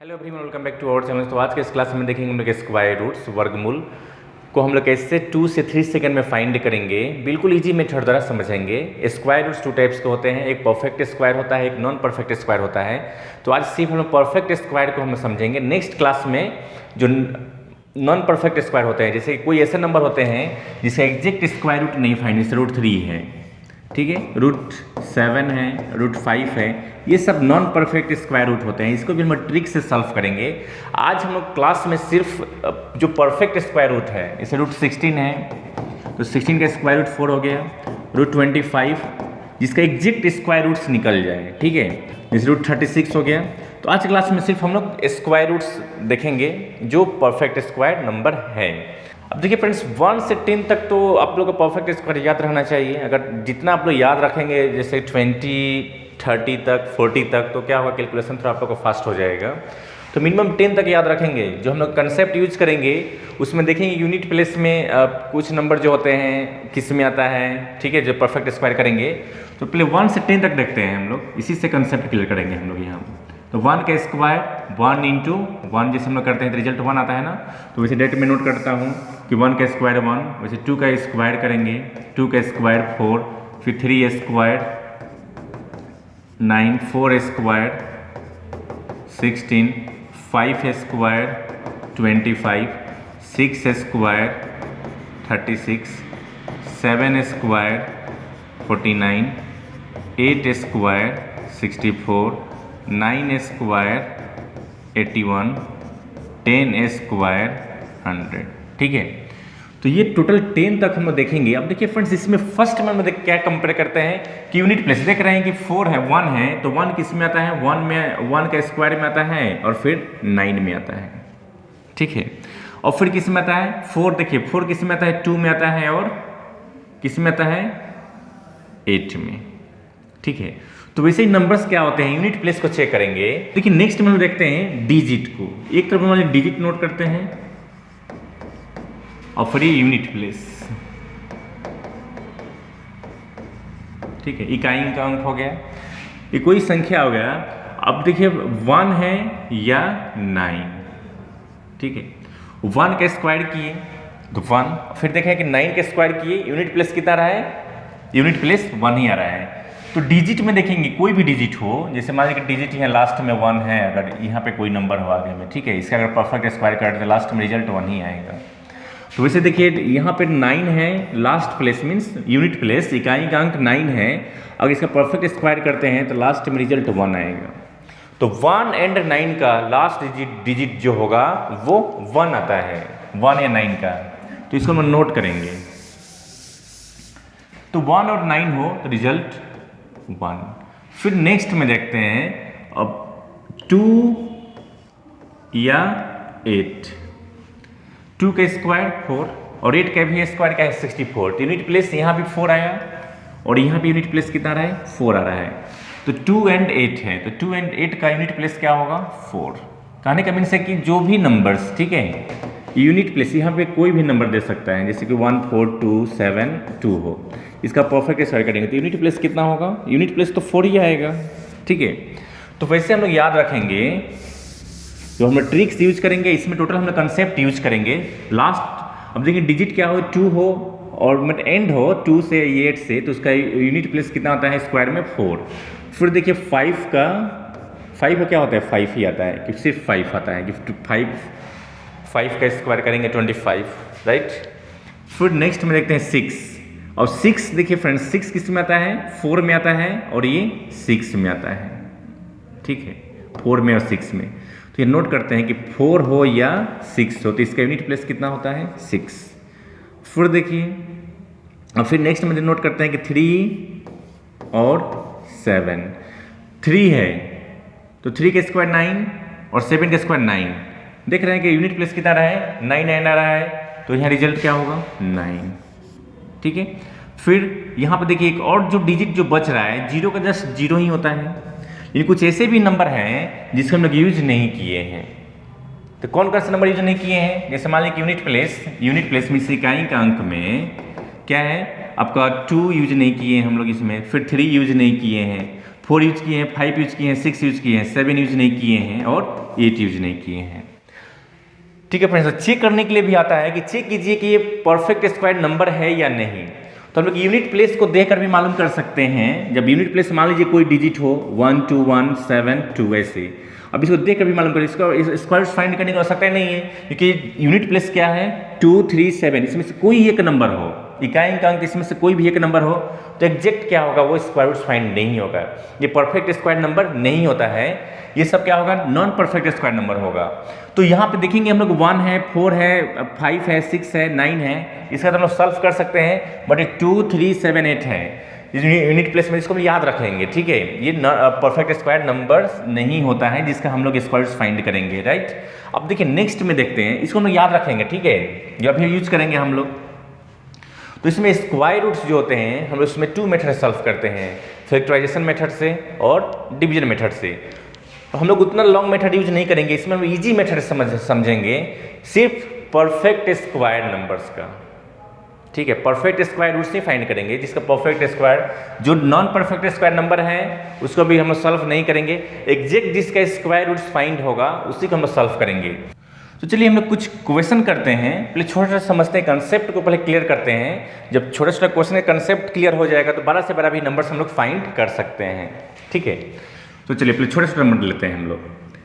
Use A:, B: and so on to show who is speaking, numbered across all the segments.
A: Hello everyone, welcome back to our channel. तो आज के इस क्लास में देखेंगे हम लोग स्क्वायर रूट्स, वर्गमूल को हम लोग कैसे 2 से 3 सेकंड में फाइंड करेंगे। बिल्कुल इजी मेथड द्वारा समझेंगे। स्क्वायर रूट्स 2 टाइप्स के होते हैं, एक परफेक्ट स्क्वायर होता है, एक नॉन परफेक्ट स्क्वायर होता है। तो आज सिर्फ हम लोग परफेक्ट स्क्वायर को हम समझेंगे। नेक्स्ट क्लास में जो नॉन परफेक्ट स्क्वायर होते हैं, जैसे कोई ऐसे नंबर होते हैं जिसका एग्जैक्ट स्क्वायर रूट नहीं फाइंड, जैसे √3 है, ठीक है, √7 है, √5 है, ये सब नॉन परफेक्ट स्क्वायर रूट होते हैं। इसको भी हम ट्रिक से सॉल्व करेंगे। आज हम लोग क्लास में सिर्फ जो परफेक्ट स्क्वायर रूट है, जैसे √16 है तो 16 का स्क्वायर रूट 4 हो गया, √25 जिसका एग्जैक्ट स्क्वायर रूट्स निकल जाए, ठीक है, जैसे √36 हो गया। तो आज क्लास में सिर्फ हम लोग स्क्वायर रूट्स देखेंगे जो परफेक्ट स्क्वायर नंबर है। अब देखिए फ्रेंड्स, 1 से 10 तक तो आप लोग का परफेक्ट स्क्वायर याद रहना चाहिए। अगर जितना आप लोग याद रखेंगे, जैसे 20, 30 तक, 40 तक, तो क्या होगा, कैलकुलेशन थोड़ा आप लोग को फास्ट हो जाएगा। तो मिनिमम 10 तक याद रखेंगे। जो हम लोग कंसेप्ट यूज करेंगे उसमें देखेंगे यूनिट प्लेस में कुछ नंबर जो होते हैं किस में आता है, ठीक है, जो परफेक्ट स्क्वायर करेंगे। तो पहले 1 से 10 तक देखते हैं हम लोग, इसी से कंसेप्ट क्लियर करेंगे हम लोग यहाँ। तो 1 का स्क्वायर 1 × 1 जैसे हम लोग करते हैं तो रिजल्ट 1 आता है ना। तो वैसे डेट में नोट करता हूँ कि 1 का स्क्वायर 1, वैसे 2 का स्क्वायर करेंगे, 2 का स्क्वायर 4, फिर 3 square 9, 4 square 16, 5 square 25, 6 square 36, 7 square 49, 8 square 64, 9 square 81, 10 square 100, ठीक है। तो ये टोटल 10 तक हम लोग देखेंगे। अब देखिए फ्रेंड्स, इसमें फर्स्ट में हम क्या कंपेयर करते हैं कि यूनिट प्लेस देख रहे हैं कि 4 है, 1 है, तो 1 किस में आता है, 1 का स्क्वायर में आता है और फिर 9 में आता है, ठीक है। और फिर किस में आता है 4, देखिए 4 किस में आता है, 2 में आता है और किस में आता है 8 में, ठीक है। तो वैसे ही नंबर्स क्या होते हैं, यूनिट प्लेस को चेक करेंगे। देखिए नेक्स्ट में हम देखते हैं डिजिट को। एक तरफ हम डिजिट नोट करते हैं और फिर ये यूनिट प्लेस, ठीक है, इकाई का अंक हो गया, ये कोई संख्या हो गया। अब देखिए 1 है या 9, ठीक है, 1 का स्क्वायर किए तो 1, फिर देखें कि 9 का स्क्वायर किए, यूनिट प्लेस कितना रहा है, यूनिट प्लेस 1 ही आ रहा है। तो डिजिट में देखेंगे कोई भी डिजिट हो, जैसे मान लीजिए कि डिजिट यहाँ लास्ट में 1 है, अगर यहाँ पे कोई नंबर हो आगे में, ठीक है, इसका अगर परफेक्ट स्क्वायर करते तो लास्ट में रिजल्ट 1 ही आएगा। तो वैसे देखिए यहाँ पे 9 है, last place means unit place, इकाई का अंक 9 है, अगर इसका परफेक्ट स्क्वायर करते हैं तो लास्ट में रिजल्ट 1 आएगा। तो 1 एंड 9 का लास्ट डिजिट जो होगा वो 1 आता है, 1 या 9 का। तो इसको हम नोट करेंगे। तो 1 और 9 हो तो रिजल्ट 1। फिर नेक्स्ट में देखते हैं अब 2 या 8, 2 का स्क्वायर 4 और 8 का भी स्क्वायर क्या है 64। तो यूनिट प्लेस यहाँ भी 4 आया और यहाँ भी यूनिट प्लेस कितना आ रहा है, 4 आ रहा है। तो 2 एंड 8 है, तो 2 एंड 8 का यूनिट प्लेस क्या होगा, 4। कहने का मीन्स है कि जो भी नंबर्स, ठीक है, यूनिट प्लेस यहाँ पे कोई भी नंबर दे सकता है, जैसे कि 1 4 2 7 2 हो, इसका परफेक्ट स्क्वायर करेंगे तो यूनिट प्लेस कितना होगा, यूनिट प्लेस तो 4 ही आएगा, ठीक है। तो वैसे हम लोग याद रखेंगे, जो हम लोग ट्रिक्स यूज करेंगे, इसमें टोटल हम लोग कंसेप्ट यूज करेंगे। लास्ट अब देखिए डिजिट क्या हो, 2 हो और मतलब एंड हो 2 से 8 से, तो उसका यूनिट प्लेस कितना आता है स्क्वायर में 4। फिर देखिए 5 का क्या होता है, 5 ही आता है, कि सिर्फ 5 आता है, कि 5 का स्क्वायर करेंगे 25, राइट। फिर नेक्स्ट में देखते हैं 6, और 6 देखिए फ्रेंड्स 6 किस में आता है, 4 में आता है और ये 6 में आता है, ठीक है, 4 में और 6 में। तो ये नोट करते हैं कि 4 हो या 6 हो तो इसका यूनिट प्लेस कितना होता है 6। फिर देखिए और फिर नेक्स्ट में नोट करते हैं कि 3 और 7, 3 है तो 3 का स्क्वायर 9 और 7 का स्क्वायर 9, देख रहे हैं कि यूनिट प्लेस कितना रहा है 9 9 आ रहा है, तो यहाँ रिजल्ट क्या होगा 9, ठीक है। फिर यहाँ पर देखिए एक और जो डिजिट जो बच रहा है, 0 का जस्ट 0 ही होता है, लेकिन कुछ ऐसे भी नंबर हैं जिसको हम लोग यूज नहीं किए हैं। तो कौन कौन से नंबर यूज नहीं किए हैं, जैसे मान लीजिए यूनिट प्लेस में इकाई का अंक में क्या है आपका 2 यूज नहीं किए हैं हम लोग इसमें, फिर 3 यूज नहीं किए हैं, 4 यूज किए हैं, 5 यूज किए हैं, 6 यूज किए हैं, 7 यूज नहीं किए हैं और 8 यूज नहीं किए हैं। ठीक है फ्रेंड्स, चेक करने के लिए भी आता है कि चेक कीजिए कि ये परफेक्ट स्क्वायर नंबर है या नहीं। तो हम लोग यूनिट प्लेस को देखकर भी मालूम कर सकते हैं। जब यूनिट प्लेस मान लीजिए कोई डिजिट हो 1 2 1 7 2 ऐसे, अब इसको देखकर भी मालूम करें, इसका स्क्वायर फाइंड करने की आवश्यकता नहीं है, क्योंकि यूनिट प्लेस क्या है 2 3 7, इसमें से कोई एक नंबर हो, इकाई का अंक इसमें से कोई भी एक नंबर हो तो एग्जैक्ट क्या होगा, वो स्क्वायर रूट फाइंड नहीं होगा। ये परफेक्ट स्क्वायर नंबर नहीं होता है, ये सब क्या होगा, नॉन परफेक्ट स्क्वायर नंबर होगा। तो यहाँ पे देखेंगे हम लोग 1 है, 4 है, 5 है, 6 है, 9 है, इसका तो हम लोग सॉल्व कर सकते हैं, बट ये 2 3 7 8 है यूनिट प्लेस में, इसको भी याद रख लेंगे। ठीक है, ये परफेक्ट स्क्वायर नंबर नहीं होता है जिसका हम लोग स्क्वायर फाइंड करेंगे, राइट। अब देखिए नेक्स्ट में देखते हैं, इसको हम लोग याद रखेंगे। ठीक है, जब भी यूज करेंगे हम लोग, तो इसमें स्क्वायर रूट्स जो होते हैं हम लोग उसमें 2 मेथड सॉल्व करते हैं, फैक्टराइजेशन मेथड से और डिवीजन मेथड से। तो हम लोग उतना लॉन्ग मेथड यूज नहीं करेंगे, इसमें हम इजी मेथड समझेंगे, सिर्फ परफेक्ट स्क्वायर नंबर्स का। ठीक है, परफेक्ट स्क्वायर रूट्स नहीं फाइंड करेंगे, जिसका परफेक्ट स्क्वायर, जो नॉन परफेक्ट स्क्वायर नंबर है उसको भी हम लोग सॉल्व नहीं करेंगे, एग्जैक्ट जिसका स्क्वायर रूट्स फाइंड होगा उसी को हम लोग सॉल्व करेंगे। तो चलिए हम लोग कुछ क्वेश्चन करते हैं, पहले छोटा छोटा समझते हैं, कंसेप्ट को पहले क्लियर करते हैं। जब छोटा छोटा क्वेश्चन का कंसेप्ट क्लियर हो जाएगा तो 12 से 12 भी नंबर्स हम लोग फाइंड कर सकते हैं। ठीक है, तो चलिए पहले छोटे छोटे नंबर लेते हैं हम लोग।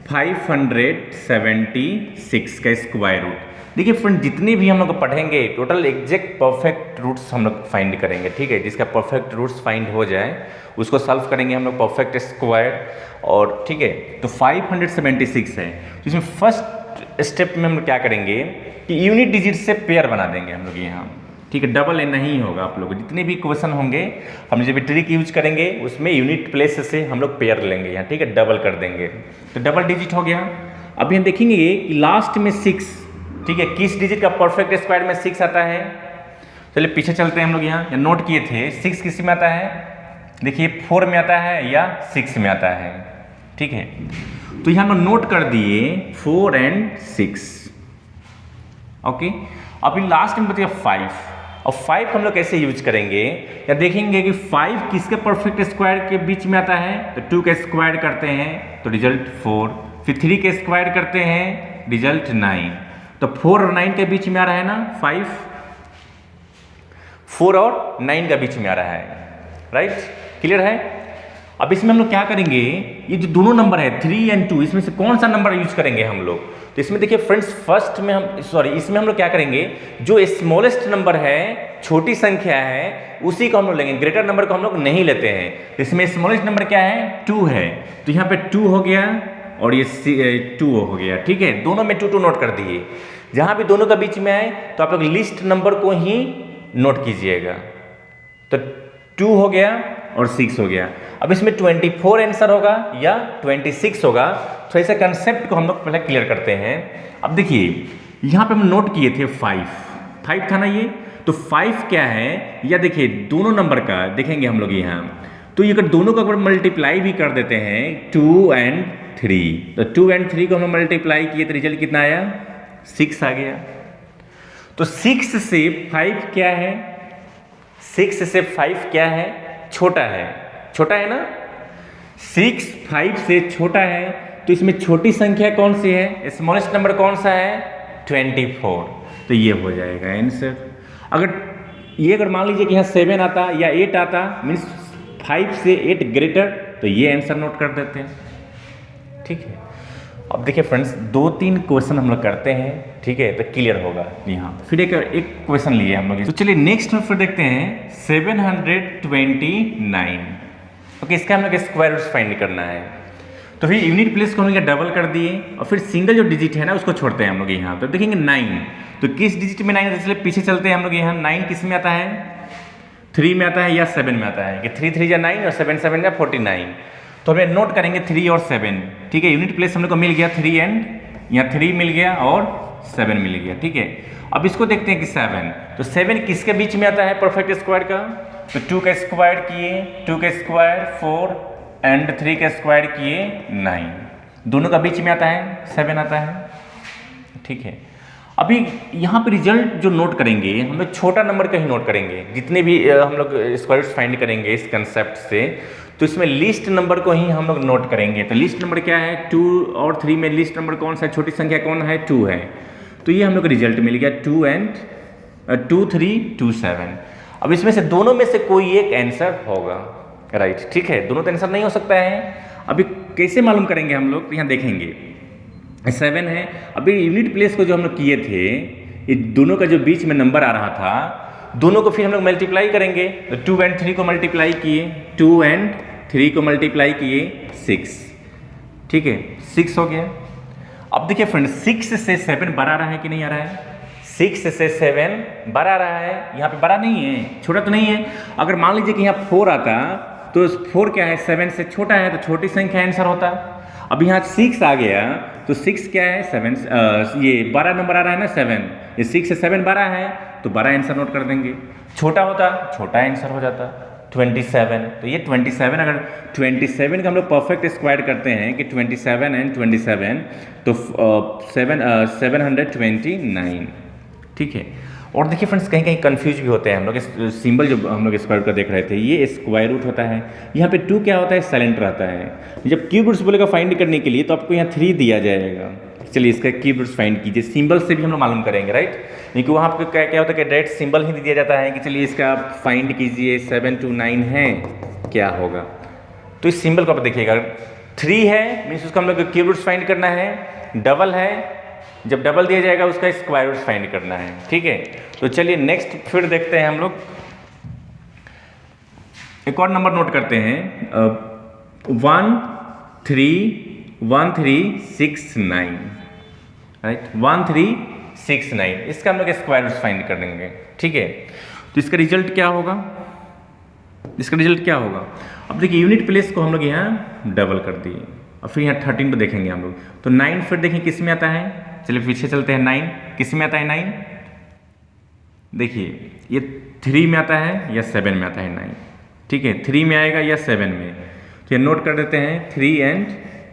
A: 576 का स्क्वायर रूट, देखिए फ्रेंड जितने भी हम लोग पढ़ेंगे टोटल एग्जैक्ट परफेक्ट रूट्स हम लोग फाइंड करेंगे। ठीक है, जिसका परफेक्ट रूट्स फाइंड हो जाए उसको सॉल्व करेंगे हम लोग परफेक्ट स्क्वायर। और ठीक है, तो 576 है, तो इसमें फर्स्ट स्टेप में हम लोग क्या करेंगे कि यूनिट डिजिट से पेयर बना देंगे हम लोग यहाँ। ठीक है, डबल ए नहीं होगा, आप लोग जितने भी क्वेश्चन होंगे हम जब ट्रिक यूज करेंगे उसमें यूनिट प्लेस से हम लोग पेयर लेंगे यहाँ। ठीक है, डबल कर देंगे, तो डबल डिजिट हो गया। अभी हम देखेंगे कि लास्ट में 6, ठीक है, किस डिजिट का परफेक्ट स्क्वायर में 6 आता है। चलिए पीछे चलते हैं हम लोग, यहाँ नोट किए थे 6 किस में आता है, देखिए 4 में आता है या 6 में आता है। ठीक है, तो यहाँ हम नोट कर दिए 4 और 6। ओके, अभी लास्ट में बचेगा 5, और 5 हम लोग कैसे यूज करेंगे, या देखेंगे कि 5 किसके परफेक्ट स्क्वायर के बीच में आता है, तो 2 का स्क्वायर करते हैं तो रिजल्ट 4, फिर 3 के स्क्वायर करते हैं रिजल्ट 9, तो 4 और 9 के बीच में आ रहा है ना 5, 4 और 9 का बीच में आ रहा है, राइट, क्लियर है। अब इसमें हम लोग क्या करेंगे, ये जो दोनों नंबर है 3 और 2, इसमें से कौन सा नंबर यूज करेंगे हम लोग, तो इसमें देखिए फ्रेंड्स फर्स्ट में इसमें हम लोग क्या करेंगे, जो स्मॉलेस्ट नंबर है, छोटी संख्या है, उसी को हम लोग लेंगे, ग्रेटर नंबर को हम लोग नहीं लेते हैं। इसमें स्मॉलेस्ट नंबर क्या है 2 है, तो यहाँ पे 2 हो गया और ये 2 हो गया। ठीक है, दोनों में 2 2 नोट कर दिए, जहां भी दोनों का बीच में आए तो आप लोग लिस्ट नंबर को ही नोट कीजिएगा, तो 2 हो गया और 6 हो गया। अब इसमें 24 आंसर होगा या 26 होगा, तो ऐसे कंसेप्ट को हम लोग पहले क्लियर करते हैं। अब देखिए यहाँ पे हम नोट किए थे 5 था ना ये, तो 5 क्या है, या देखिए दोनों नंबर का देखेंगे हम लोग यहाँ, तो ये अगर दोनों का अगर मल्टीप्लाई भी कर देते हैं 2 और 3, तो 2 और 3 को हम मल्टीप्लाई किए तो रिजल्ट कितना आया 6 आ गया। तो 6 से 5 क्या है, 6 से 5 क्या है, छोटा है, छोटा है ना, 6 5 से छोटा है, तो इसमें छोटी संख्या कौन सी है, स्मॉलेस्ट नंबर कौन सा है 24, तो ये हो जाएगा आंसर। अगर मान लीजिए कि यहाँ 7 आता या 8 आता, मीन्स 5 से 8 ग्रेटर, तो ये आंसर नोट कर देते हैं। ठीक है, अब देखिए फ्रेंड्स 2-3 क्वेश्चन हम लोग करते हैं, ठीक है, तो क्लियर होगा यहाँ। फिर एक क्वेश्चन लिए हम लोग, तो चलिए नेक्स्ट में फिर देखते हैं 729। ओके, इसका हम लोग स्क्वायर रूट फाइंड करना है, तो फिर यूनिट प्लेस को हम लोग डबल कर दिए और फिर सिंगल जो डिजिट है ना उसको छोड़ते हैं हम लोग यहाँ। तो देखेंगे 9, तो किस डिजिट में 9 है, इसलिए पीछे चलते हैं हम लोग यहाँ। 9 किस में आता है, 3 में आता है या 7 में आता है, कि 3 3 या 9 और 7 7 या 49, तो हमें नोट करेंगे 3 और 7। ठीक है, यूनिट प्लेस हम लोग को मिल गया 3 एंड यहाँ 3 मिल गया और 7 मिल गया। ठीक है, अब इसको देखते हैं कि 7, तो 7 किसके बीच में आता है परफेक्ट स्क्वायर का, तो 2 का स्क्वायर किए, 2 का स्क्वायर 4 एंड 3 का स्क्वायर किए 9, दोनों का बीच में आता है 7 आता है। ठीक है, अभी यहाँ पे रिजल्ट जो नोट करेंगे हम लोग छोटा नंबर का ही नोट करेंगे, जितने भी हम लोग स्क्वायर रूट्स फाइंड करेंगे इस कंसेप्ट से, तो इसमें लीस्ट नंबर को ही हम लोग नोट करेंगे। तो लीस्ट नंबर क्या है, 2 और 3 में लीस्ट नंबर कौन सा है, छोटी संख्या कौन है, 2 है। तो ये हम लोग को रिजल्ट मिल गया 2 3 2 7। अब इसमें से दोनों में से कोई एक आंसर होगा, राइट, ठीक है, दोनों तो आंसर नहीं हो सकता है। अभी कैसे मालूम करेंगे हम लोग, तो यहाँ देखेंगे 7 है। अभी यूनिट प्लेस को जो हम लोग किए थे, ये दोनों का जो बीच में नंबर आ रहा था, दोनों को फिर हम लोग मल्टीप्लाई करेंगे। तो 2 और 3 को मल्टीप्लाई किए, 2 और 3 को मल्टीप्लाई किए 6, ठीक है, 6 हो गया। अब देखिए फ्रेंड, 6 से 7 बड़ा आ रहा है कि नहीं आ रहा है, 6 से 7 बड़ा आ रहा है, यहाँ पे बड़ा नहीं है, छोटा तो नहीं है। अगर मान लीजिए कि यहाँ 4 आता तो 4 क्या है, 7 से छोटा है, तो छोटी संख्या आंसर होता। अब यहाँ 6 आ गया तो 6 क्या है, 7, ये बड़ा नंबर आ रहा है ना 7, ये 6 से 7 बड़ा है तो बड़ा आंसर नोट कर देंगे। छोटा होता छोटा आंसर हो जाता 27। तो ये 27, अगर 27 का हम लोग परफेक्ट स्क्वायर करते हैं कि 27 एंड 27, तो 729, ठीक है। और देखिए फ्रेंड्स, कहीं कहीं कंफ्यूज भी होते हैं हम लोग, सिंबल जो हम लोग स्क्वायर का देख रहे थे, ये स्क्वायर रूट होता है, यहाँ पे 2 क्या होता है, साइलेंट रहता है। जब क्यूब रूट्स बोलेगा फाइंड करने के लिए तो आपको यहाँ 3 दिया जाएगा। चलिए इसका क्यूब रूट्स फाइंड कीजिए, सिंबल से भी हम लोग मालूम करेंगे, राइट, क्योंकि वहाँ आपको क्या क्या होता है कि डायरेक्ट सिंबल ही दिया जाता है कि चलिए इसका आप फाइंड कीजिए, 7 2 9 है, क्या होगा। तो इस सिंबल को आप देखिएगा, 3 है मीन्स उसका हम लोग क्यूब रूट्स फाइंड करना है, डबल है, जब डबल दिया जाएगा उसका स्क्वायर रूट फाइंड करना है, ठीक है। तो चलिए नेक्स्ट फिर देखते हैं हम लोग, एक और नंबर नोट करते हैं, 1 3 6 9, राइट, 1 3 6 9, इसका हम लोग स्क्वायर रूट फाइंड कर देंगे, ठीक है। तो इसका रिजल्ट क्या होगा, इसका रिजल्ट क्या होगा, अब देखिए यूनिट प्लेस को हम लोग यहाँ डबल कर दिए, और फिर यहाँ 13 को देखेंगे हम लोग, तो 9 फिर देखें किस में आता है, चलिए पीछे चलते हैं, 9 किस में आता है, 9 देखिए ये 3 में आता है या 7 में आता है 9, ठीक है, 3 में आएगा या 7 में, तो ये नोट कर देते हैं 3 और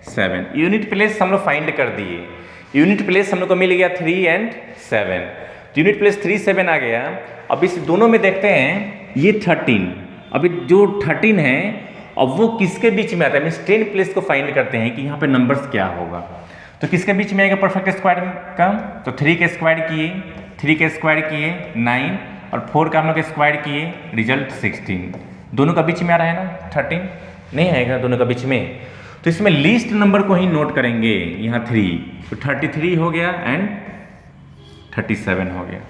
A: 7। यूनिट प्लेस हम लोग फाइंड कर दिए, यूनिट प्लेस हम लोग को मिल गया 3 और 7, तो यूनिट प्लेस 3 7 आ गया। अब इस दोनों में देखते हैं ये 13, अभी जो 13 है अब वो किसके बीच में आता है, मीन्स 10 प्लेस को फाइंड करते हैं कि यहाँ पे नंबर्स क्या होगा, तो किसके बीच में आएगा परफेक्ट स्क्वायर का, तो 3 के स्क्वायर किए, 3 के स्क्वायर किए 9, और 4 का हम लोग स्क्वायर किए, रिजल्ट 16, दोनों का बीच में आ रहा है ना 13, नहीं आएगा दोनों का बीच में, तो इसमें लीस्ट नंबर को ही नोट करेंगे, यहाँ 3, तो 33 हो गया एंड 37 हो गया।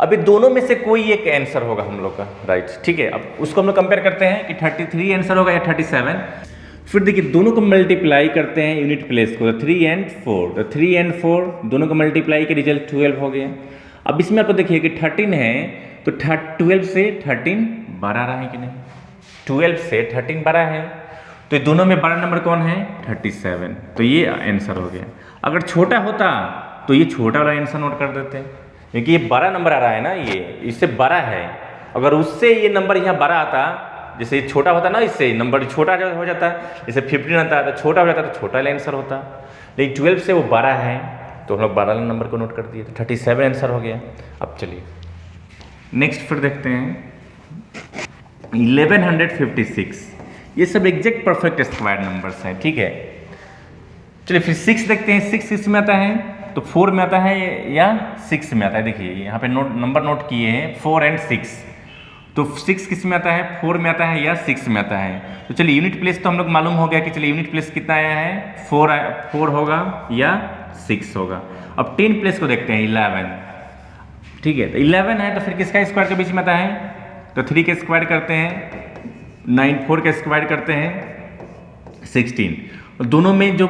A: अभी दोनों में से कोई एक आंसर होगा हम लोग का, राइट, ठीक है। अब उसको हम लोग कंपेयर करते हैं कि 33 आंसर होगा या 37। फिर देखिए दोनों को मल्टीप्लाई करते हैं यूनिट प्लेस को, तो 3 और 4, तो 3 और 4 दोनों को मल्टीप्लाई के रिजल्ट 12 हो गया। अब इसमें आपको देखिए कि 13 है तो 12 से 13 बड़ा रहा है कि नहीं, 12 से 13 बड़ा है, तो ये दोनों में बड़ा नंबर कौन है, 37, तो ये आंसर हो गया। अगर छोटा होता तो ये छोटा वाला आंसर नोट कर देते, क्योंकि ये बड़ा नंबर आ रहा है ना, ये इससे बड़ा है, अगर उससे ये नंबर यहाँ बड़ा आता, जैसे छोटा होता ना, इससे नंबर छोटा हो जाता, जैसे 15 आता तो छोटा हो जाता, तो छोटा वाला आंसर होता, लेकिन 12 से वो बड़ा है तो हम लोग बड़ा वाला नंबर को नोट कर दिए, तो 37 आंसर हो गया। अब चलिए नेक्स्ट फिर देखते हैं 1156, ये सब एग्जैक्ट परफेक्ट स्क्वायर नंबर्स हैं, ठीक है। चलिए फिर 6 देखते हैं, 6 किस में आता है, तो 4 में आता है या 6 में आता है, देखिए यहाँ पे नंबर नोट किए हैं 4 और 6, तो 6 किस में आता है, 4 में आता है या 6 में आता है। तो चलिए यूनिट प्लेस तो हम लोग मालूम हो गया कि चलिए यूनिट प्लेस कितना आया है, 4 होगा या 6 होगा। अब 10 प्लेस को देखते हैं 11, ठीक है, तो 11 है तो फिर किसका स्क्वायर के बीच में आता है, तो 3 के स्क्वायर करते हैं 9, 4 के स्क्वायर करते हैं 16, और दोनों में जो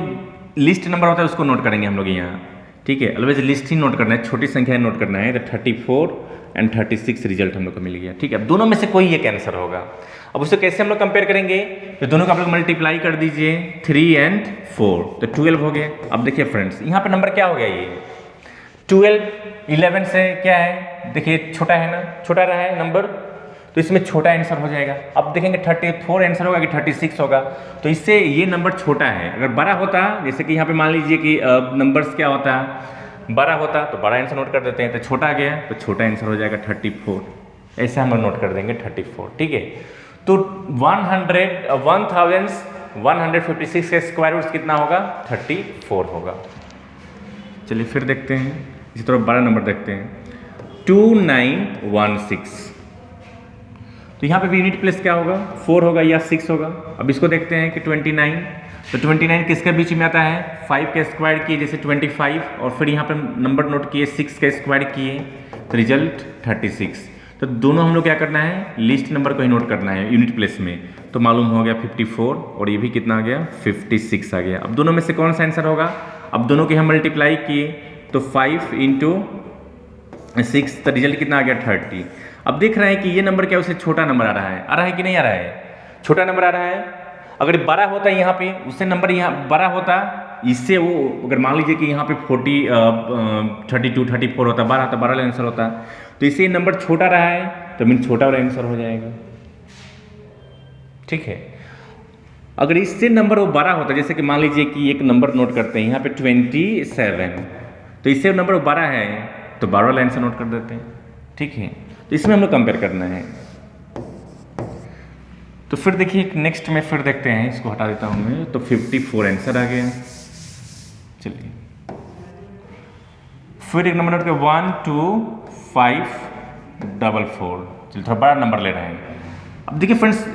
A: लिस्ट नंबर होता है उसको नोट करेंगे हम लोग यहाँ, ठीक है, ऑलवेज लिस्ट ही नोट करना है, छोटी संख्या नोट करना है, तो 34 और 36 रिजल्ट हम लोग को मिल गया, ठीक है। अब दोनों में से कोई एक आंसर होगा। अब उसको कैसे हम लोग कंपेयर करेंगे, तो दोनों को आप लोग मल्टीप्लाई कर दीजिए, 3 और 4, तो 12 हो गया। अब देखिए फ्रेंड्स यहाँ पे नंबर क्या हो गया, ये 12 11 से क्या है, देखिए छोटा है ना, छोटा रहा है नंबर, तो इसमें छोटा आंसर हो जाएगा। अब देखेंगे 34 आंसर होगा कि 36 होगा, तो इससे ये नंबर छोटा है। अगर बड़ा होता, जैसे कि यहाँ पे मान लीजिए कि नंबर्स क्या होता है, बड़ा होता तो बड़ा आंसर नोट कर देते हैं, तो छोटा आ गया तो छोटा आंसर हो जाएगा 34, ऐसे हम लोग नोट कर देंगे 34, ठीक है। तो 1156 का स्क्वायर रूट कितना होगा, 34 होगा। चलिए फिर देखते हैं, इसी तरह बड़ा नंबर देखते हैं 2916, तो यहाँ पे भी यूनिट प्लेस क्या होगा, 4 होगा या 6 होगा। अब इसको देखते हैं कि 29, तो 29 किसके बीच में आता है, 5 का स्क्वायर किए जैसे 25, और फिर यहाँ पे नंबर नोट किए 6 का स्क्वायर किए, तो रिजल्ट 36। तो दोनों हम लोग क्या करना है, लिस्ट नंबर को ही नोट करना है यूनिट प्लेस में। तो मालूम हो गया 54, और ये भी कितना आ गया, 56 आ गया। अब दोनों में से कौन सा आंसर होगा, अब दोनों के हम मल्टीप्लाई किए तो 5 × 6, तो रिजल्ट कितना आ गया, 30। अब देख रहे हैं कि ये नंबर क्या उससे छोटा नंबर आ रहा है कि नहीं आ रहा है, छोटा नंबर आ रहा है। अगर बड़ा होता यहाँ पे, उससे नंबर यहाँ बड़ा होता, इससे वो अगर मान लीजिए कि यहाँ पे 32 34 होता, 12 वाला आंसर होता, तो इससे नंबर छोटा रहा है तो मीन छोटा वाला आंसर हो जाएगा, ठीक है। अगर इससे नंबर वो बड़ा होता, जैसे कि मान लीजिए कि एक नंबर नोट करते हैं यहाँ पे 27, तो इससे नंबर वो बड़ा है तो 12 वाला आंसर नोट कर देते हैं, ठीक है। तो इसमें हम लोग कंपेयर करना है। तो फिर देखिए नेक्स्ट में फिर देखते हैं, इसको हटा देता हूँ मैं, तो 54 आंसर आ गया। चलिए फिर एक नंबर नोट कर 12544, चलिए थोड़ा बड़ा नंबर ले रहे हैं। अब देखिए फ्रेंड्स,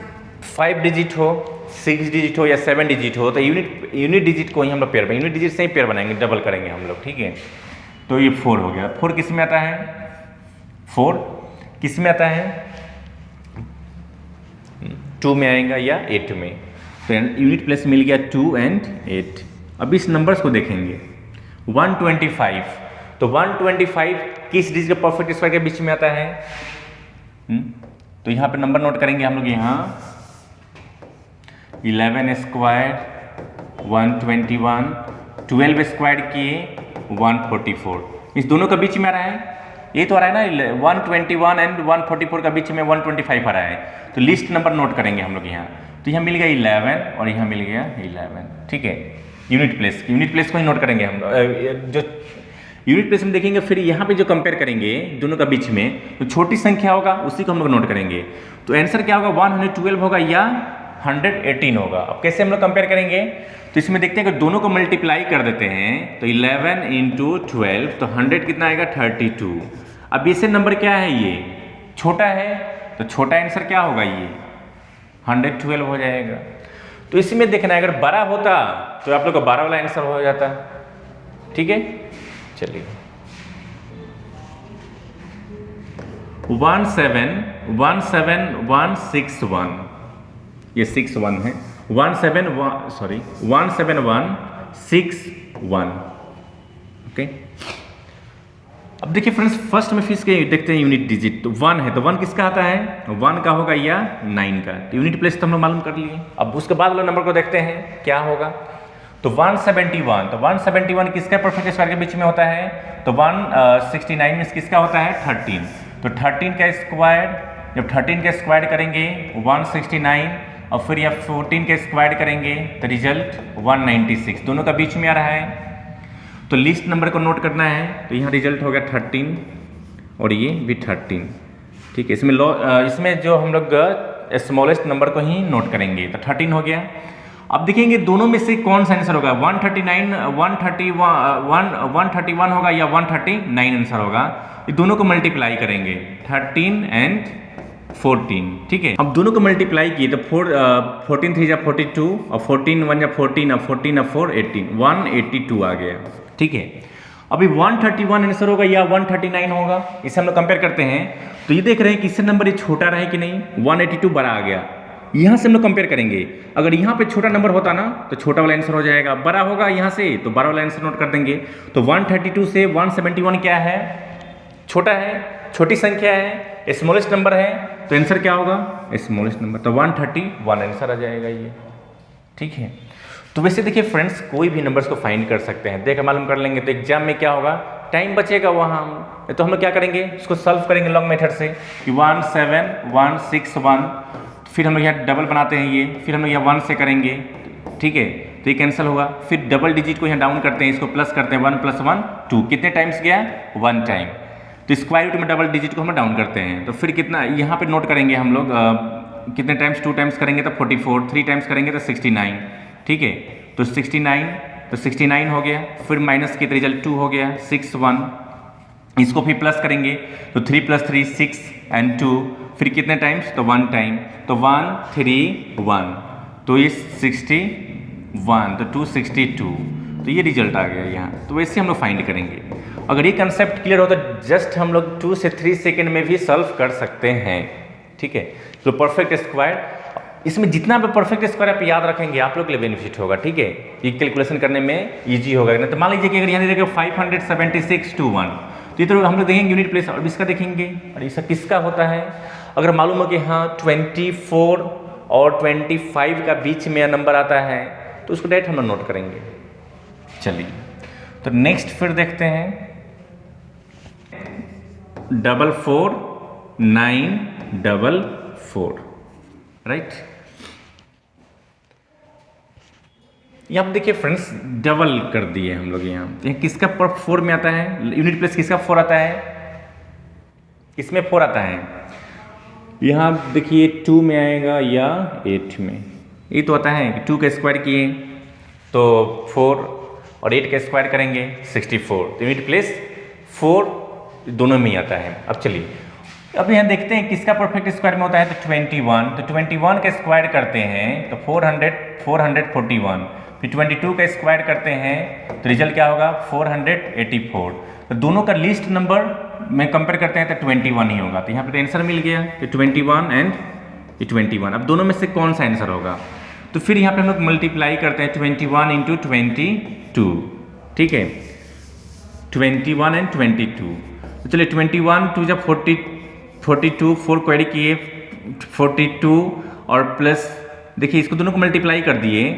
A: 5 डिजिट हो, 6 डिजिट हो या 7 डिजिट हो, तो यूनिट डिजिट को ही हम लोग पेयर, यूनिट डिजिट से ही पेयर बनाएंगे, डबल करेंगे हम लोग, ठीक है। तो ये 4 हो गया। 4 किस में आता है, 4 किस में आता है, 2 में आएगा या 8 में। तो यूनिट प्लेस मिल गया 2 और 8। अब इस नंबर्स को देखेंगे 125, तो 125 किस डिजिट का परफेक्ट स्क्वायर के बीच में आता है, तो यहाँ पे नंबर नोट करेंगे हम लोग, यहाँ 11 स्क्वायर 121, 12 स्क्वायर किए 144, इस दोनों का बीच में आ रहा है, ये तो आ रहा है ना 121 और 144 का बीच में 125 आ रहा है। तो लिस्ट नंबर नोट करेंगे हम लोग यहाँ, तो यहाँ मिल गया 11 और यहाँ मिल गया 11, ठीक है। यूनिट प्लेस को ही नोट करेंगे हम लोग, जो यूनिट प्लेस में देखेंगे। फिर यहाँ पे जो कंपेयर करेंगे दोनों का बीच में, तो छोटी संख्या होगा उसी को हम लोग नोट करेंगे। तो आंसर क्या होगा, 112 होगा या 118 होगा। अब कैसे हम लोग कंपेयर करेंगे, तो इसमें देखते हैं कि दोनों को मल्टीप्लाई कर देते हैं, तो 11 × 12, तो 100 कितना आएगा, 32। अब इससे नंबर क्या है, ये छोटा है, तो छोटा आंसर क्या होगा, ये 112 हो जाएगा। तो इसमें देखना है, अगर बड़ा होता तो आप लोग को 12 वाला आंसर हो जाता, ठीक है। चलिए 17161, ये 61 है, 17161, ओके। अब देखिए फ्रेंड्स, फर्स्ट में फिश के देखते हैं यूनिट डिजिट, तो 1 है, तो 1 किसका आता है, 1 का होगा या 9 का। तो यूनिट प्लेस तो हम लोग मालूम कर लिए। अब उसके बाद वाला नंबर को देखते हैं क्या होगा, तो 171, तो 171 किसका परफेक्ट स्क्वायर के बीच में होता है, तो 169 में किसका होता है, 13, तो 13 का स्क्वायर, जब 13 का स्क्वायर करेंगे 169, और फिर यहाँ 14 का स्क्वायर करेंगे तो रिजल्ट 196, दोनों का बीच में आ रहा है। तो लिस्ट नंबर को नोट करना है, तो यहाँ रिजल्ट हो गया 13 और ये भी 13, ठीक है। इसमें जो हम लोग स्मॉलेस्ट नंबर को ही नोट करेंगे, तो 13 हो गया। अब देखेंगे दोनों में से कौन सा आंसर होगा, 131 होगा या 139 आंसर होगा। ये दोनों को मल्टीप्लाई करेंगे 13 और 14, ठीक है। अब दोनों को मल्टीप्लाई किए तो 14 3 42 और 14 1 14 और 14 और 4 18, 182 आ गया, ठीक है। अभी 131 आंसर होगा या 139 होगा, इसे हम लोग कंपेयर करते हैं। तो ये देख रहे हैं कि इससे नंबर ये छोटा रहा है कि नहीं, 182 बड़ा आ गया। यहाँ से हम लोग कंपेयर करेंगे, अगर यहाँ पे छोटा नंबर होता ना तो छोटा वाला आंसर हो जाएगा, बड़ा होगा यहाँ से तो बड़ा वाला आंसर नोट कर देंगे। तो 132 से 171 क्या है, छोटा है, छोटी संख्या है, स्मॉलेस्ट नंबर है, तो आंसर क्या होगा, स्मॉलेस्ट नंबर, तो 131 आंसर आ जाएगा ये, ठीक है। तो वैसे देखिए फ्रेंड्स, कोई भी नंबर्स को फाइंड कर सकते हैं, देख मालूम कर लेंगे। तो एग्जाम में क्या होगा, टाइम बचेगा वहाँ, तो हम लोग क्या करेंगे, उसको सॉल्व करेंगे लॉन्ग मेथड से कि 1 7 1 6 1, फिर हम लोग यहाँ डबल बनाते हैं ये, फिर हम लोग यहाँ 1 से करेंगे, ठीक है, तो ये कैंसिल होगा, फिर डबल डिजिट को यहाँ डाउन करते हैं, इसको प्लस करते हैं, 1 + 1 2, कितने टाइम्स गया, 1 टाइम, तो स्क्वायर रूट में डबल डिजिट को हम डाउन करते हैं, तो फिर कितना यहाँ पे नोट करेंगे हम लोग, कितने टाइम्स, 2 टाइम्स करेंगे तो 44, 3 टाइम्स करेंगे तो 69, ठीक है, तो 69 हो गया, फिर माइनस के रिजल्ट 2 हो गया, 6 1, इसको फिर प्लस करेंगे तो 3 + 3 6 and 2, फिर कितने टाइम्स, तो 1 टाइम, तो 1 3 1, तो ये 61, तो 262, तो ये रिजल्ट आ गया यहाँ, तो वैसे हम लोग फाइंड करेंगे। अगर ये कंसेप्ट क्लियर हो तो जस्ट हम लोग 2 से 3 सेकेंड में भी सॉल्व कर सकते हैं, ठीक है। तो परफेक्ट स्क्वायर, इसमें जितना भी परफेक्ट स्क्वायर आप याद रखेंगे आप लोग के लिए बेनिफिट होगा, ठीक है, ये कैलकुलेशन करने में इजी होगा। नहीं तो मान लीजिए कि अगर यहाँ देखिए 576 to 1, तो ये तो हम लोग देखेंगे यूनिट प्लेस, और इसका देखेंगे, और इसका किसका होता है, अगर मालूम हो कि हाँ 24 और 25 का बीच में नंबर आता है तो उसको डायरेक्ट हम लोग नोट करेंगे। चलिए तो नेक्स्ट फिर देखते हैं, 44 944, राइट। यहाँ देखिए फ्रेंड्स डबल कर दिए हम लोग, यहाँ किसका 4 में आता है, यूनिट प्लेस किसका 4 आता है, किसमें 4 आता है, यहाँ देखिए 2 में आएगा या 8 में, ये तो आता है 2 का स्क्वायर किए तो 4 और 8 का स्क्वायर करेंगे 64, तो यूनिट प्लेस 4 दोनों में ही आता है। अब चलिए अब यहाँ देखते हैं किसका परफेक्ट स्क्वायर में होता है, तो 21, तो 21 का स्क्वायर करते हैं तो 441, फिर 22 का स्क्वायर करते हैं तो रिजल्ट क्या होगा 484, तो दोनों का लीस्ट नंबर में कंपेयर करते हैं तो 21 ही होगा, तो यहाँ पे तो आंसर मिल गया कि 21 एंड 21। अब दोनों में से कौन सा आंसर होगा, तो फिर यहाँ पे हम लोग मल्टीप्लाई करते हैं 21 × 22, ठीक है, 21 एंड 22, तो चलिए 21 2 जब 42 4 क्वेरी किए 42 और प्लस देखिए इसको दोनों को मल्टीप्लाई कर दिए,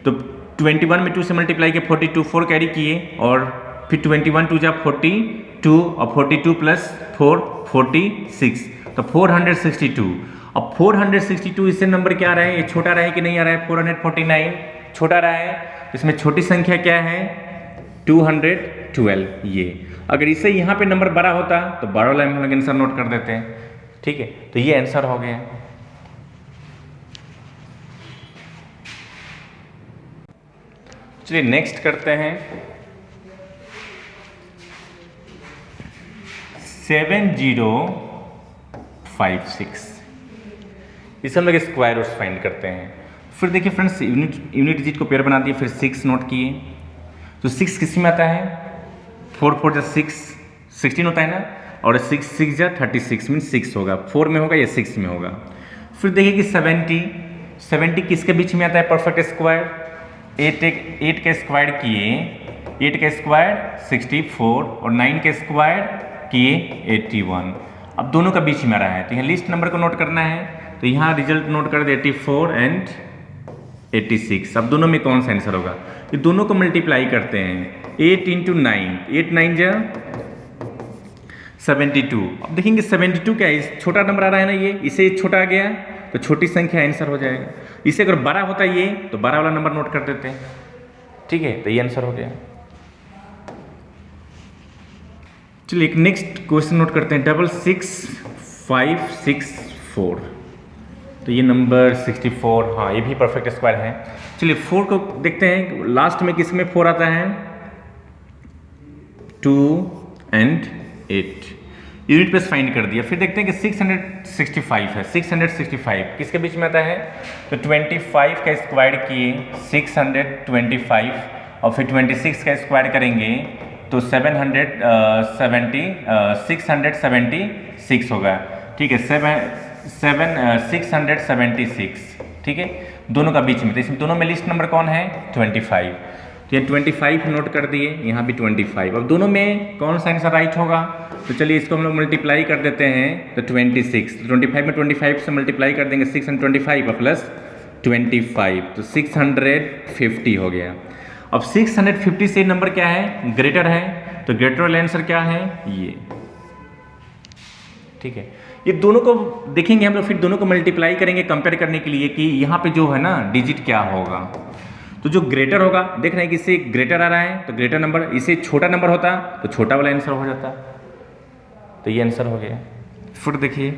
A: तो 21 में 2 से मल्टीप्लाई किए 42 4 कैरी किए, और फिर 21 2 जब 42 और 42 + 4 46, तो 462। अब 462 इससे नंबर क्या आ रहा है, ये छोटा रहा है कि नहीं आ रहा है, 449 छोटा रहा है, इसमें छोटी संख्या क्या है 212, ये अगर इसे यहाँ पे नंबर बड़ा होता तो बड़ा वाला हम लोग आंसर नोट कर देते हैं, ठीक है, तो ये आंसर हो गया। चलिए नेक्स्ट करते हैं 7056, इसे हम लोग स्क्वायर रूट्स फाइंड करते हैं। फिर देखिए फ्रेंड्स यूनिट डिजिट को पेयर बना दिए, फिर 6 नोट किए, तो 6 किस में आता है, 4 4 + 6 16 होता है ना, और 6 6 = 36 मीन 6 होगा, 4 में होगा या 6 में होगा। फिर देखिए कि 70 किसके बीच में आता है परफेक्ट स्क्वायर, 8 का स्क्वायर किए, 8 का स्क्वायर 64 और 9 का स्क्वायर किए 81, अब दोनों का बीच में आ रहा है, तो यहाँ लिस्ट नंबर को नोट करना है, तो यहाँ रिजल्ट नोट कर दे 84 एंड 86। अब दोनों में कौन सा आंसर होगा, ये दोनों को मल्टीप्लाई करते हैं, 8 × 9, 8 9 = 72। अब देखेंगे 72 क्या है, छोटा नंबर आ रहा है ना, ये इसे छोटा आ गया तो छोटी संख्या आंसर हो जाएगा, इसे अगर बड़ा होता ये तो बड़ा वाला नंबर नोट कर देते हैं, ठीक है, तो ये आंसर हो गया। चलिए एक नेक्स्ट क्वेश्चन नोट करते हैं, 66564, तो ये नंबर 64, हाँ ये भी परफेक्ट स्क्वायर है। चलिए 4 को देखते हैं, लास्ट में किस में 4 आता है, 2 and 8, यूनिट प्लेस फाइंड कर दिया। फिर देखते हैं कि 665 है, 665 किसके बीच में आता है, तो 25 का स्क्वायर किए 625 और फिर 26 का स्क्वायर करेंगे तो 676 होगा, ठीक है, 676, ठीक है, दोनों का बीच में, तो इसमें दोनों में लिस्ट नंबर कौन है 25, तो ये 25 नोट कर दिए, यहाँ भी 25। अब दोनों में कौन सा आंसर राइट होगा, तो चलिए इसको हम लोग मल्टीप्लाई कर देते हैं, तो 26, तो 25 में 25 से मल्टीप्लाई कर देंगे 625 प्लस 25, तो 650 हो गया। अब 650 से नंबर क्या है, ग्रेटर है, तो ग्रेटर वाला आंसर क्या है ये। ठीक है, ये दोनों को देखेंगे हम लोग, फिर दोनों को मल्टीप्लाई करेंगे कंपेयर करने के लिए कि यहाँ पे जो है ना डिजिट क्या होगा। तो जो ग्रेटर होगा, देख रहे हैं कि इससे ग्रेटर आ रहा है तो ग्रेटर नंबर, इससे छोटा नंबर होता तो छोटा वाला आंसर हो जाता। तो ये आंसर हो गया। फिर देखिए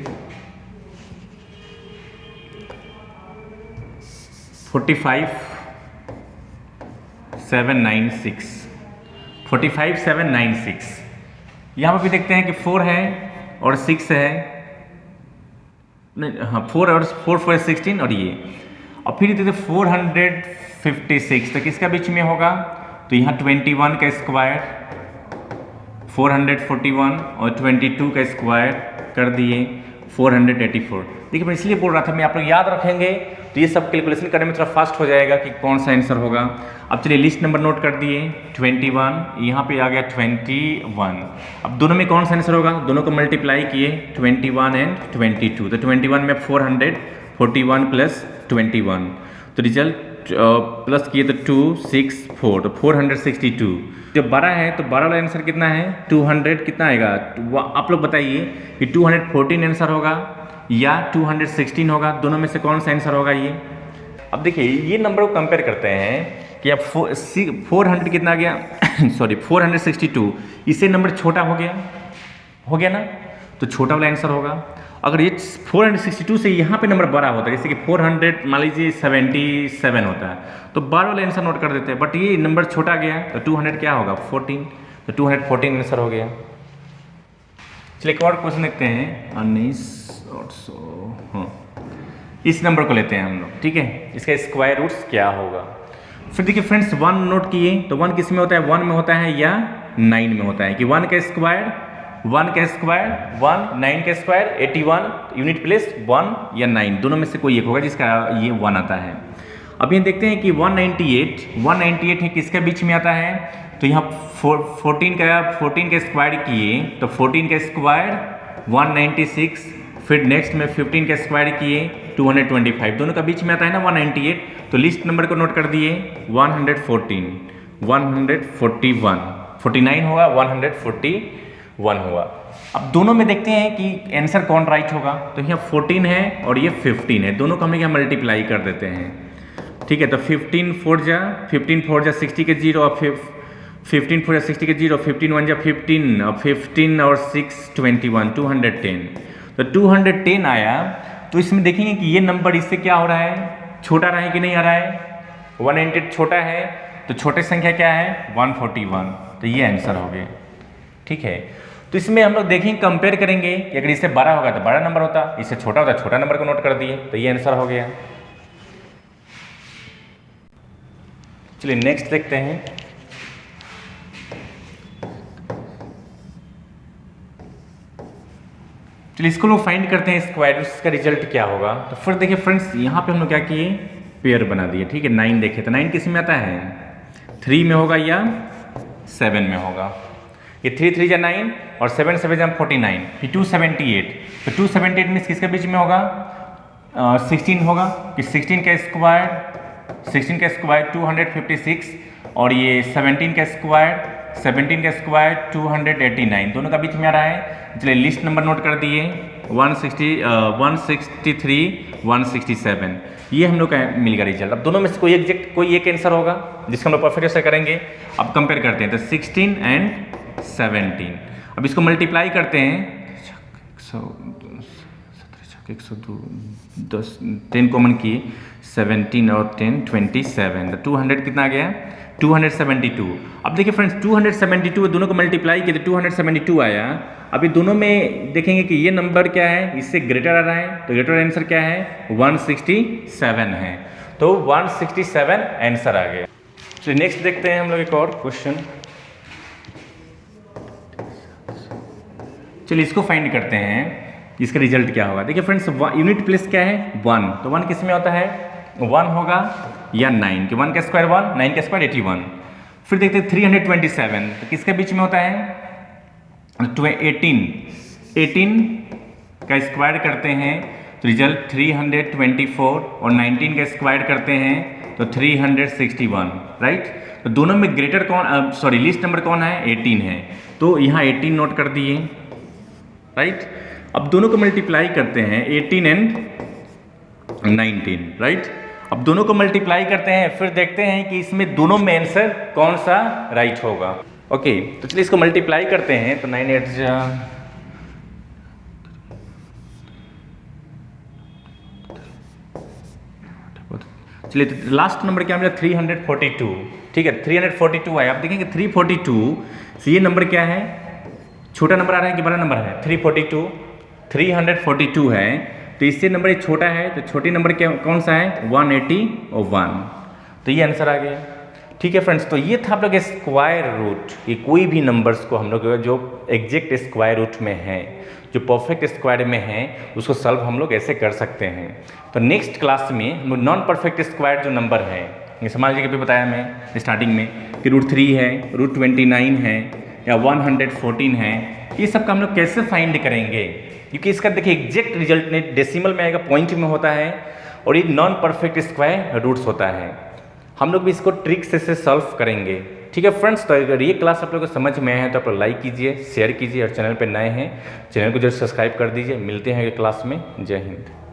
A: 45,796, 45,796। यहाँ पर भी देखते हैं कि 4 है और 6 है, नहीं हाँ 4 और 4 4 16 और ये, और फिर देखते 456 तो किसका बीच में होगा, तो यहाँ 21 का स्क्वायर, 441 और 22 का स्क्वायर कर दिए 484। देखिए मैं इसलिए बोल रहा था, मैं आप लोग याद रखेंगे तो ये सब कैलकुलेशन करने में थोड़ा फास्ट हो जाएगा कि कौन सा आंसर होगा। अब चलिए लिस्ट नंबर नोट कर दिए 21, यहाँ पे आ गया 21। अब दोनों में कौन सा आंसर होगा, दोनों को मल्टीप्लाई किए 21 एंड 22, तो 21 में 441 प्लस 21, तो रिजल्ट प्लस किए तो 264, तो 462। जब 12 है तो 12 वाला आंसर कितना है 200, कितना आएगा आप लोग बताइए कि 214 आंसर होगा या 216 होगा, दोनों में से कौन सा आंसर होगा ये। अब देखिए ये नंबर को कंपेयर करते हैं कि अब 400 कितना आ गया सॉरी 462, इससे नंबर छोटा हो गया ना, तो छोटा वाला आंसर होगा। अगर ये 462 से यहाँ पे नंबर बड़ा होता है, जैसे कि 400 मान लीजिए 77 होता है, तो 12 वाला आंसर नोट कर देते हैं, बट ये नंबर छोटा गया तो 200 क्या होगा 14, तो 214 आंसर हो गया। चलिए एक और क्वेश्चन देखते हैं 1900, हाँ इस नंबर को लेते हैं हम लोग, ठीक है, इसका स्क्वायर रूट्स क्या होगा। फिर देखिए फ्रेंड्स 1 नोट किए, तो 1 किस में होता है, 1 में होता है या 9 में होता है, कि 1 का स्क्वायर 1 का स्क्वायर 1, 9 का स्क्वायर 81, यूनिट प्लेस 1 या 9, दोनों में से कोई एक होगा जिसका ये 1 आता है। अब ये देखते हैं कि 198 है, किसके बीच में आता है, तो यहाँ 14 का स्क्वायर किए तो 14 का स्क्वायर 196, फिर नेक्स्ट में 15 का स्क्वायर किए 225, दोनों का बीच में आता है ना 198, तो लिस्ट नंबर को नोट कर दिए 114, 141, 49 होगा 141 हुआ। अब दोनों में देखते हैं कि आंसर कौन राइट होगा, तो यहाँ 14 है और ये 15 है, दोनों को हम यहाँ मल्टीप्लाई कर देते हैं। ठीक है, तो 15 4 जा 60 के 0 और 15 4 जा 60 के 0, 15 1 जा 15 और 15 और 6 21, 210, तो 210 आया। तो इसमें देखेंगे कि ये नंबर इससे क्या हो रहा है, छोटा रहा है कि नहीं आ रहा है, 198 छोटा है, तो छोटे संख्या क्या है 141, तो ये आंसर हो गए। ठीक है, तो इसमें हम लोग देखेंगे कंपेयर करेंगे कि अगर इससे बड़ा होगा तो बड़ा नंबर होता, इससे छोटा होता छोटा नंबर को नोट कर दिए, तो ये आंसर हो गया। चलिए नेक्स्ट देखते हैं। चलिए इसको लोग फाइंड करते हैं स्क्वायर रूट्स का रिजल्ट क्या होगा। तो फिर देखिए फ्रेंड्स यहाँ पे हम लोग क्या किए, पेयर बना दिए। ठीक है, 9 देखे तो 9 किस में आता है, 3 में होगा या 7 में होगा, ये 3 3 जा 9 और 7 7 जा 49, फिर 278, तो 278 मीन्स किसके बीच में होगा 16 होगा, कि 16 का स्क्वायर 256 और ये 17 का स्क्वायर 289, दोनों का बीच में आ रहा है। चलिए लिस्ट नंबर नोट कर दिए 163 167, ये हम लोग का मिल गया रिजल्ट। अब दोनों में से कोई एक आंसर होगा जिसको हम लोग परफेक्ट से करेंगे। अब कंपेयर करते हैं, तो 16 एंड 17, अब इसको मल्टीप्लाई करते हैं, 102 10 कॉमन किए 17 और 10 27, तो 200 कितना आ गया 272। अब देखिए फ्रेंड्स 272 दोनों को मल्टीप्लाई किए तो 272 आया। अभी दोनों में देखेंगे कि ये नंबर क्या है, इससे ग्रेटर आ रहा है, तो ग्रेटर आंसर क्या है 167 है, तो 167 आंसर आ गया। तो नेक्स्ट देखते हैं हम लोग एक और क्वेश्चन। चलिए इसको फाइंड करते हैं, इसका रिजल्ट क्या होगा। देखिए फ्रेंड्स यूनिट प्लेस क्या है 1, तो 1 किस में होता है 1 होगा या 9, कि 1 का स्क्वायर 1, 9 का स्क्वायर 81। फिर देखते हैं 327, तो किसके बीच में होता है 18 का स्क्वायर करते हैं तो रिजल्ट 324 और 19 का स्क्वायर करते हैं तो 361, राइट। तो दोनों में ग्रेटर कौन, सॉरी लीस्ट नंबर कौन है, 18 है, तो यहाँ 18 नोट कर दिए, राइट। अब दोनों को मल्टीप्लाई करते हैं 18 एंड 19, राइट। अब दोनों को मल्टीप्लाई करते हैं, फिर देखते हैं कि इसमें दोनों में आंसर कौन सा राइट होगा। ओके, तो चलिए इसको मल्टीप्लाई करते हैं, तो 9 8 चलिए, तो लास्ट नंबर क्या मिला, 342, ठीक है, 342 है। आप देखेंगे 342 से ये नंबर क्या है, छोटा नंबर आ रहा है कि बड़ा नंबर है, 342 है, तो इससे नंबर एक छोटा है, तो छोटी नंबर क्या कौन सा है, 181, तो ये आंसर आ गया। ठीक है फ्रेंड्स, तो ये था आप लोग स्क्वायर रूट, ये कोई भी नंबर्स को हम लोग जो एग्जैक्ट स्क्वायर रूट में है, जो परफेक्ट स्क्वायर में है, उसको सॉल्व हम लोग ऐसे कर सकते हैं। तो नेक्स्ट क्लास में हम लोग नॉन परफेक्ट स्क्वायर जो नंबर है, ये समझ लीजिए कि बताया मैं स्टार्टिंग में कि √3 है, √29 है या 114 है, ये सब का हम लोग कैसे फाइंड करेंगे, क्योंकि इसका देखिए एग्जैक्ट रिजल्ट ने डेसिमल में आएगा, पॉइंट में होता है, और ये नॉन परफेक्ट स्क्वायर रूट्स होता है। हम लोग भी इसको ट्रिक से सॉल्व करेंगे। ठीक है फ्रेंड्स, तो अगर ये क्लास आप लोगों को समझ में आया है तो आप लोग लाइक कीजिए, शेयर कीजिए, और चैनल पर नए हैं चैनल को जरूर सब्सक्राइब कर दीजिए। मिलते हैं क्लास में, जय हिंद।